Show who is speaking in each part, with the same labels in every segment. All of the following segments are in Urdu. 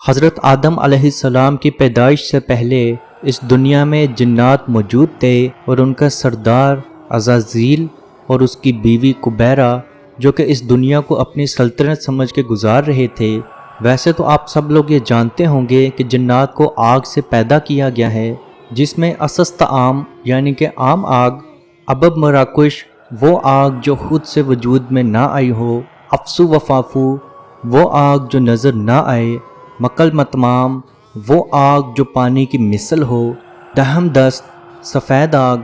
Speaker 1: حضرت آدم علیہ السلام کی پیدائش سے پہلے اس دنیا میں جنات موجود تھے اور ان کا سردار عزازیل اور اس کی بیوی کبیرہ جو کہ اس دنیا کو اپنی سلطنت سمجھ کے گزار رہے تھے۔ ویسے تو آپ سب لوگ یہ جانتے ہوں گے کہ جنات کو آگ سے پیدا کیا گیا ہے، جس میں اسست عام یعنی کہ عام آگ، ابب مراکش وہ آگ جو خود سے وجود میں نہ آئی ہو، افسو وفافو وہ آگ جو نظر نہ آئے، مکل متمام وہ آگ جو پانی کی مثل ہو، دہم دست سفید آگ،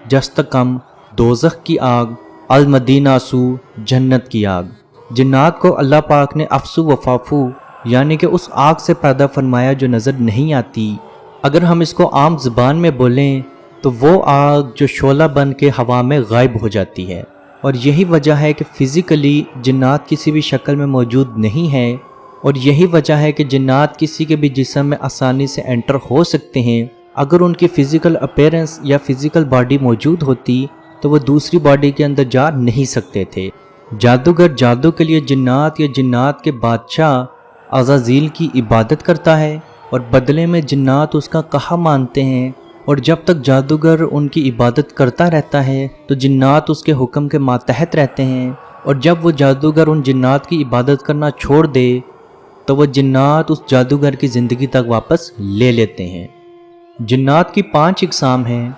Speaker 1: جستکم دوزخ کی آگ، المدیناسو جنت کی آگ۔ جنات کو اللہ پاک نے افسو وفافو یعنی کہ اس آگ سے پیدا فرمایا جو نظر نہیں آتی۔ اگر ہم اس کو عام زبان میں بولیں تو وہ آگ جو شعلہ بن کے ہوا میں غائب ہو جاتی ہے، اور یہی وجہ ہے کہ فزیکلی جنات کسی بھی شکل میں موجود نہیں ہے، اور یہی وجہ ہے کہ جنات کسی کے بھی جسم میں آسانی سے انٹر ہو سکتے ہیں۔ اگر ان کی فزیکل اپیرنس یا فزیکل باڈی موجود ہوتی تو وہ دوسری باڈی کے اندر جا نہیں سکتے تھے۔ جادوگر جادو کے لیے جنات یا جنات کے بادشاہ عزازیل کی عبادت کرتا ہے، اور بدلے میں جنات اس کا کہا مانتے ہیں، اور جب تک جادوگر ان کی عبادت کرتا رہتا ہے تو جنات اس کے حکم کے ماتحت رہتے ہیں، اور جب وہ جادوگر ان جنات کی عبادت کرنا چھوڑ دے تو وہ جنات اس جادوگر کی زندگی تک واپس لے لیتے ہیں۔ جنات کی 5 اقسام ہیں،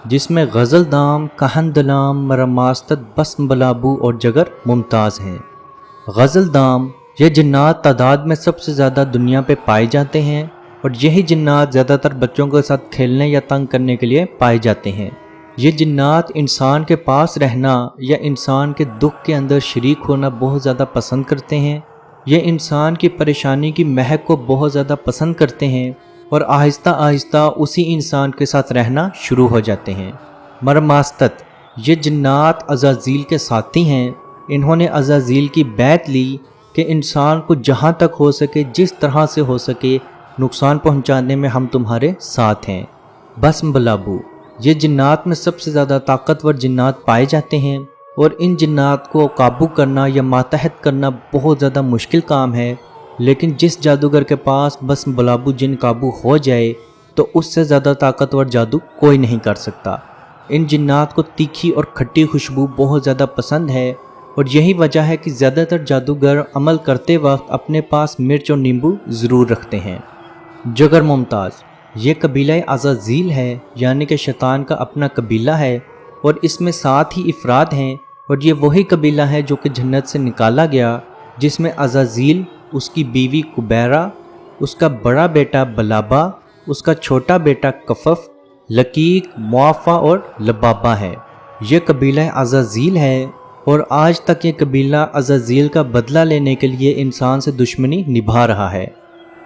Speaker 1: جس میں غزل دام، کہن دلام، مرماستد، بسم بلابو اور جگر ممتاز ہیں۔ غزل دام یہ جنات تعداد میں سب سے زیادہ دنیا پہ پائے جاتے ہیں، اور یہی جنات زیادہ تر بچوں کے ساتھ کھیلنے یا تنگ کرنے کے لیے پائے جاتے ہیں۔ یہ جنات انسان کے پاس رہنا یا انسان کے دکھ کے اندر شریک ہونا بہت زیادہ پسند کرتے ہیں۔ یہ انسان کی پریشانی کی مہک کو بہت زیادہ پسند کرتے ہیں، اور آہستہ آہستہ اسی انسان کے ساتھ رہنا شروع ہو جاتے ہیں۔ مرماستت یہ جنات عزازیل کے ساتھی ہیں۔ انہوں نے عزازیل کی بیعت لی کہ انسان کو جہاں تک ہو سکے، جس طرح سے ہو سکے نقصان پہنچانے میں ہم تمہارے ساتھ ہیں۔ بسم بلابو یہ جنات میں سب سے زیادہ طاقتور جنات پائے جاتے ہیں، اور ان جنات کو قابو کرنا یا ماتحت کرنا بہت زیادہ مشکل کام ہے، لیکن جس جادوگر کے پاس بسم بلابو جن قابو ہو جائے تو اس سے زیادہ طاقتور جادو کوئی نہیں کر سکتا۔ ان جنات کو تیکھی اور کھٹی خوشبو بہت زیادہ پسند ہے، اور یہی وجہ ہے کہ زیادہ تر جادوگر عمل کرتے وقت اپنے پاس مرچ اور نیمبو ضرور رکھتے ہیں۔ جگر ممتاز یہ قبیلہ عزازیل ہے، یعنی کہ شیطان کا اپنا قبیلہ ہے، اور اس میں 7 ہی افراد ہیں، اور یہ وہی قبیلہ ہے جو کہ جنت سے نکالا گیا، جس میں عزازیل، اس کی بیوی کبیرہ، اس کا بڑا بیٹا بلابا، اس کا چھوٹا بیٹا کفف، لکیک، معافہ اور لبابہ ہے۔ یہ قبیلہ عزازیل ہے، اور آج تک یہ قبیلہ عزازیل کا بدلہ لینے کے لیے انسان سے دشمنی نبھا رہا ہے۔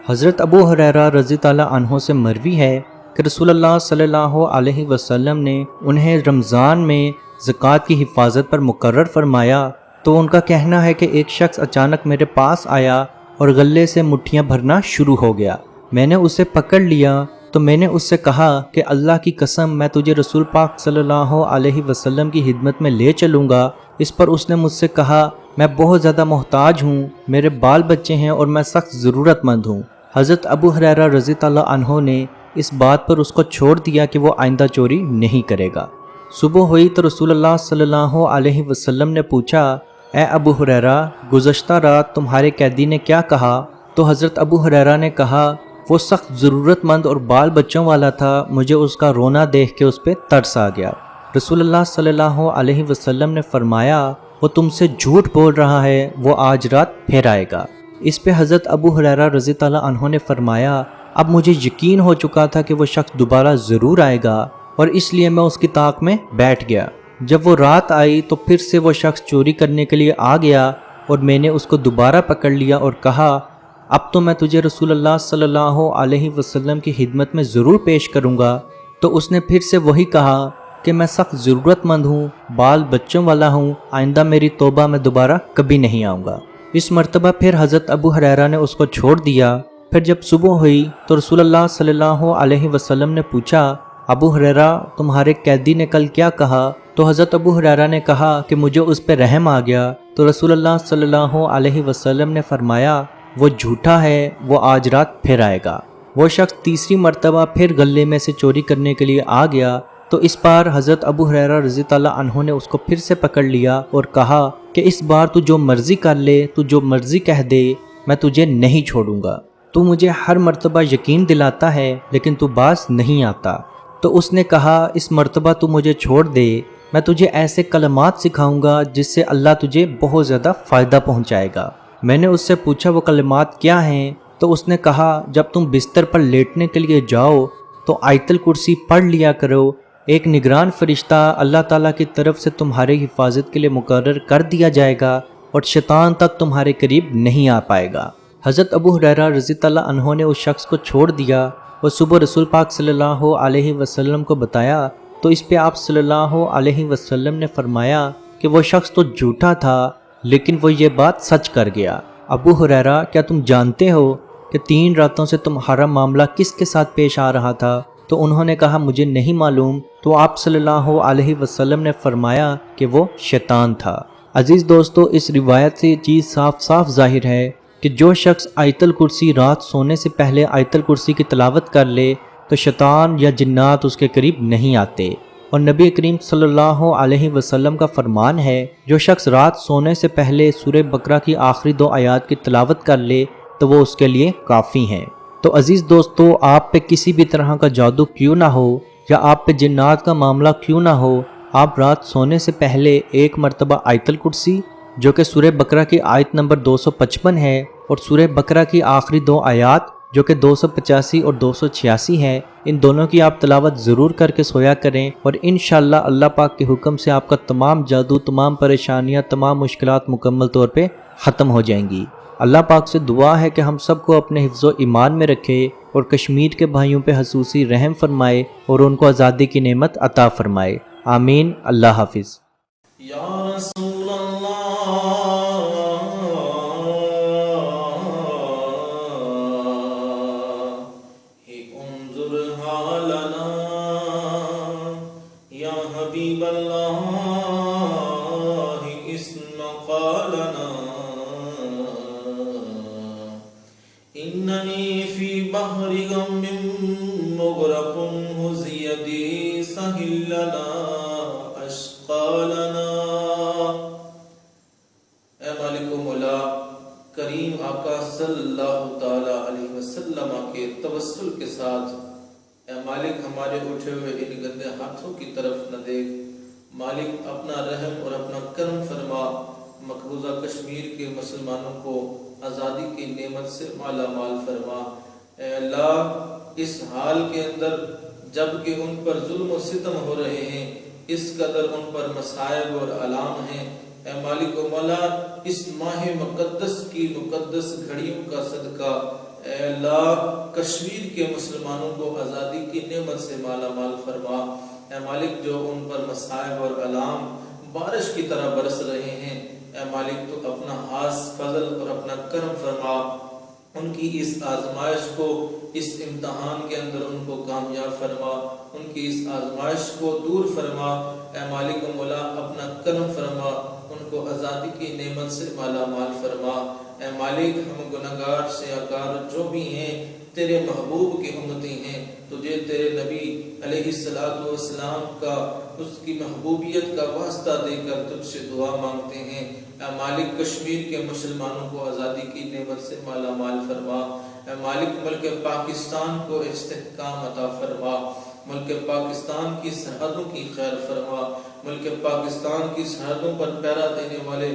Speaker 1: حضرت ابو ہریرہ رضی اللہ عنہ سے مروی ہے کہ رسول اللہ صلی اللہ علیہ وسلم نے انہیں رمضان میں زکوٰۃ کی حفاظت پر مقرر فرمایا، تو ان کا کہنا ہے کہ ایک شخص اچانک میرے پاس آیا اور غلے سے مٹھیاں بھرنا شروع ہو گیا۔ میں نے اسے پکڑ لیا تو میں نے اس سے کہا کہ اللہ کی قسم میں تجھے رسول پاک صلی اللہ علیہ وسلم کی خدمت میں لے چلوں گا۔ اس پر اس نے مجھ سے کہا میں بہت زیادہ محتاج ہوں، میرے بال بچے ہیں اور میں سخت ضرورت مند ہوں۔ حضرت ابو ہریرہ رضی اللہ عنہ نے اس بات پر اس کو چھوڑ دیا کہ وہ آئندہ چوری نہیں کرے گا۔ صبح ہوئی تو رسول اللہ صلی اللہ علیہ وسلم نے پوچھا، اے ابو ہریرہ گزشتہ رات تمہارے قیدی نے کیا کہا؟ تو حضرت ابو ہریرہ نے کہا وہ سخت ضرورت مند اور بال بچوں والا تھا، مجھے اس کا رونا دیکھ کے اس پہ ترس آ گیا۔ رسول اللہ صلی اللہ علیہ وسلم نے فرمایا وہ تم سے جھوٹ بول رہا ہے، وہ آج رات پھر آئے گا۔ اس پہ حضرت ابو ہریرہ رضی اللہ عنہ نے فرمایا اب مجھے یقین ہو چکا تھا کہ وہ شخص دوبارہ ضرور آئے گا، اور اس لیے میں اس کی طاق میں بیٹھ گیا۔ جب وہ رات آئی تو پھر سے وہ شخص چوری کرنے کے لیے آ گیا، اور میں نے اس کو دوبارہ پکڑ لیا اور کہا اب تو میں تجھے رسول اللہ صلی اللہ علیہ وسلم کی خدمت میں ضرور پیش کروں گا۔ تو اس نے پھر سے وہی کہا کہ میں سخت ضرورت مند ہوں، بال بچوں والا ہوں، آئندہ میری توبہ میں دوبارہ کبھی نہیں آؤں گا۔ اس مرتبہ پھر حضرت ابو ہریرہ نے اس کو چھوڑ دیا۔ پھر جب صبح ہوئی تو رسول اللہ صلی اللہ علیہ وسلم نے پوچھا ابو ہریرہ تمہارے قیدی نے کل کیا کہا؟ تو حضرت ابو ہریرہ نے کہا کہ مجھے اس پہ رحم آ گیا۔ تو رسول اللہ صلی اللہ علیہ وسلم نے فرمایا وہ جھوٹا ہے، وہ آج رات پھر آئے گا۔ وہ شخص تیسری مرتبہ پھر غلے میں سے چوری کرنے کے لیے آ گیا تو اس بار حضرت ابو ہریرہ رضی اللہ عنہ نے اس کو پھر سے پکڑ لیا اور کہا کہ اس بار تو جو مرضی کر لے، تو جو مرضی کہہ دے، میں تجھے نہیں چھوڑوں گا۔ تو مجھے ہر مرتبہ یقین دلاتا ہے لیکن تو باز نہیں آتا۔ تو اس نے کہا اس مرتبہ تو مجھے چھوڑ دے، میں تجھے ایسے کلمات سکھاؤں گا جس سے اللہ تجھے بہت زیادہ فائدہ پہنچائے گا۔ میں نے اس سے پوچھا وہ کلمات کیا ہیں؟ تو اس نے کہا جب تم بستر پر لیٹنے کے لیے جاؤ تو آیت الکرسی پڑھ لیا کرو، ایک نگران فرشتہ اللہ تعالیٰ کی طرف سے تمہاری حفاظت کے لیے مقرر کر دیا جائے گا اور شیطان تک تمہارے قریب نہیں آ پائے گا۔ حضرت ابو ہریرہ رضی اللہ عنہ نے اس شخص کو چھوڑ دیا اور صبح رسول پاک صلی اللہ علیہ وسلم کو بتایا تو اس پہ آپ صلی اللہ علیہ وسلم نے فرمایا کہ وہ شخص تو جھوٹا تھا لیکن وہ یہ بات سچ کر گیا۔ ابو ہریرہ کیا تم جانتے ہو کہ 3 راتوں سے تمہارا معاملہ کس کے ساتھ پیش آ رہا تھا؟ تو انہوں نے کہا مجھے نہیں معلوم۔ تو آپ صلی اللہ علیہ وسلم نے فرمایا کہ وہ شیطان تھا۔ عزیز دوستو، اس روایت سے یہ چیز صاف صاف ظاہر ہے کہ جو شخص آیت الکرسی رات سونے سے پہلے آیت الکرسی کی تلاوت کر لے تو شیطان یا جنات اس کے قریب نہیں آتے، اور نبی کریم صلی اللہ علیہ وسلم کا فرمان ہے جو شخص رات سونے سے پہلے سورہ بقرہ کی آخری 2 آیات کی تلاوت کر لے تو وہ اس کے لیے کافی ہیں۔ تو عزیز دوستو، آپ پہ کسی بھی طرح کا جادو کیوں نہ ہو یا آپ پہ جنات کا معاملہ کیوں نہ ہو، آپ رات سونے سے پہلے 1 مرتبہ آیت الکرسی جو کہ سورہ بقرہ کی آیت نمبر 255 ہے اور سورہ بقرہ کی آخری 2 آیات جو کہ 285 اور 286 ہے، ان دونوں کی آپ تلاوت ضرور کر کے سویا کریں، اور انشاءاللہ اللہ پاک کے حکم سے آپ کا تمام جادو، تمام پریشانیاں، تمام مشکلات مکمل طور پہ ختم ہو جائیں گی۔ اللہ پاک سے دعا ہے کہ ہم سب کو اپنے حفظ و ایمان میں رکھے اور کشمیر کے بھائیوں پہ خصوصی رحم فرمائے اور ان کو آزادی کی نعمت عطا فرمائے۔ آمین۔ اللہ حافظ۔
Speaker 2: یا رسول اللہ انظر حالنا، یا حبیب اللہ اسمع قالنا، اننی فی بحر غم مغرق ہز یدی سہل لنا اشقالنا۔ اے مالک و مولا کریم آقا صلی اللہ تعالی علیہ وسلم کے توسل کے ساتھ، اے مالک ہمارے اٹھے ہوئے ان گندے ہاتھوں کی طرف نہ دیکھ، مالک اپنا رحم اور اپنا کرم فرما، مقبوضہ کشمیر کے مسلمانوں کو آزادی کی نعمت سے مالا مال فرما۔ اے اللہ، اس حال کے اندر جب کہ ان پر ظلم و ستم ہو رہے ہیں، اس قدر ان پر مصائب اور آلام ہیں، اے مالک و مولا اس ماہ مقدس کی مقدس گھڑیوں کا صدقہ اے اللہ کشمیر کے مسلمانوں کو آزادی کی نعمت سے مالا مال فرما۔ اے مالک جو ان پر مصائب اور آلام بارش کی طرح برس رہے ہیں، اے مالک تو اپنا خاص فضل اور اپنا کرم فرما، ان کی اس آزمائش کو، اس امتحان کے اندر ان کو کامیاب فرما، ان کی اس آزمائش کو دور فرما۔ اے مالک و مولا اپنا کرم فرما، ان کو آزادی کی نعمت سے مالا مال فرما۔ اے مالک ہم گناہگار سیاکار جو بھی ہیں تیرے محبوب کی امتی ہیں، تجھے تیرے نبی علیہ السلام کا، اس کی محبوبیت کا واسطہ دے کر تجھ سے دعا مانگتے ہیں۔ اے مالک کشمیر کے مسلمانوں کو آزادی کی نعمت سے مالا مال فرما۔ اے مالک ملک پاکستان کو استحکام عطا فرما، ملک پاکستان کی سرحدوں کی خیر فرما، ملک پاکستان کی سرحدوں پر پہرا دینے والے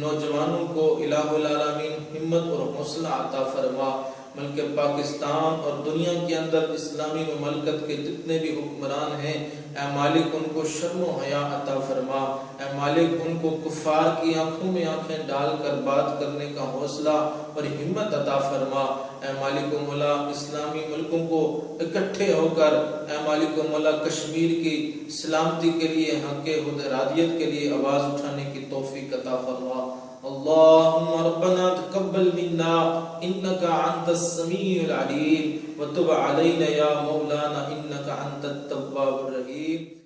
Speaker 2: نوجوانوں کو الہ العالمین ہمت اور حوصلہ عطا فرما۔ ملک پاکستان اور دنیا کے اندر اسلامی مملکت کے جتنے بھی حکمران ہیں، اے مالک ان کو شرم و حیا عطا فرما۔ اے مالک ان کو کفار کی آنکھوں میں آنکھیں ڈال کر بات کرنے کا حوصلہ اور ہمت عطا فرما۔ اے مالک و مولا اسلامی ملکوں کو اکٹھے ہو کر اے مالک و مولا کشمیر کی سلامتی کے لیے، حق حدرادیت کے لیے آواز اٹھانے کی توفیق عطا فرما۔ اللہم ربنا تقبل منا انکا انت السمیع العلیم وتب علینا یا مولانا انکا انت التواب الرحیم۔